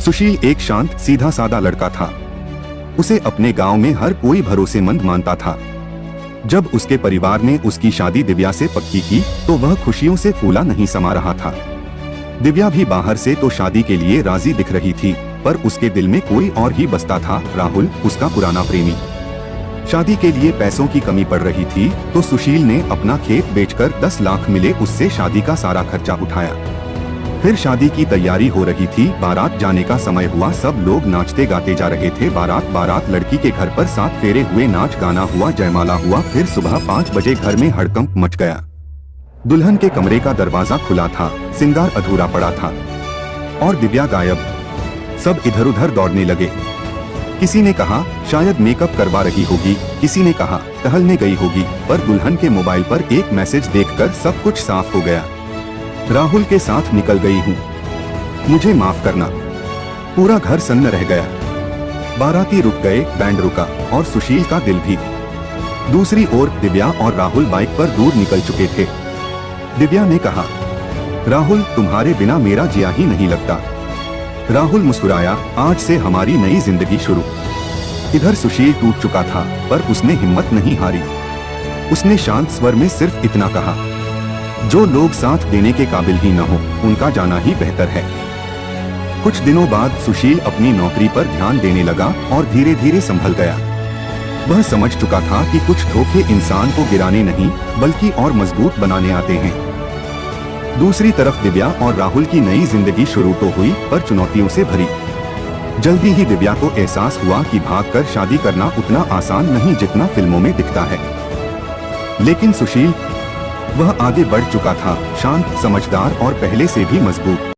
सुशील एक शांत सीधा सादा लड़का था। उसे अपने गांव में हर कोई भरोसेमंद मानता था। जब उसके परिवार ने उसकी शादी दिव्या से पक्की की तो वह खुशियों से फूला नहीं समा रहा था। दिव्या भी बाहर से तो शादी के लिए राजी दिख रही थी, पर उसके दिल में कोई और ही बसता था, राहुल, उसका पुराना प्रेमी। शादी के लिए पैसों की कमी पड़ रही थी तो सुशील ने अपना खेत बेचकर 10 लाख मिले उससे शादी का सारा खर्चा उठाया। फिर शादी की तैयारी हो रही थी, बारात जाने का समय हुआ, सब लोग नाचते गाते जा रहे थे। बारात लड़की के घर पर 7 फेरे हुए, नाच गाना हुआ, जयमाला हुआ। फिर सुबह 5 बजे घर में हड़कंप मच गया। दुल्हन के कमरे का दरवाजा खुला था, सिंगार अधूरा पड़ा था और दिव्या गायब। सब इधर उधर दौड़ने लगे। किसी ने कहा शायद मेकअप करवा रही होगी, किसी ने कहा टहलने गई होगी, पर दुल्हन के मोबाइल पर एक मैसेज देखकर सब कुछ साफ हो गया। राहुल के साथ निकल गई हूँ, मुझे माफ करना। पूरा घर सन्न रह गया। बाराती रुक गए, बैंड रुका और सुशील का दिल भी। दूसरी ओर दिव्या और राहुल बाइक पर दूर निकल चुके थे। दिव्या ने कहा, राहुल, तुम्हारे बिना मेरा जिया ही नहीं लगता। राहुल मुस्कुराया, आज से हमारी नई जिंदगी शुरू। इधर सुशील टूट चुका था, पर उसने हिम्मत नहीं हारी। उसने शांत स्वर में सिर्फ इतना कहा, जो लोग साथ देने के काबिल ही न हो, उनका जाना ही बेहतर है। कुछ दिनों बाद सुशील अपनी नौकरी पर ध्यान देने लगा और धीरे धीरे संभल गया। वह समझ चुका था कि कुछ धोखे इंसान को गिराने नहीं, बल्कि और मजबूत बनाने आते हैं। दूसरी तरफ दिव्या और राहुल की नई जिंदगी शुरू तो हुई, पर चुनौतियों से भरी। जल्दी ही दिव्या को एहसास हुआ कि भागकर शादी करना उतना आसान नहीं जितना फिल्मों में दिखता है। लेकिन सुशील, वह आगे बढ़ चुका था, शांत, समझदार और पहले से भी मजबूत।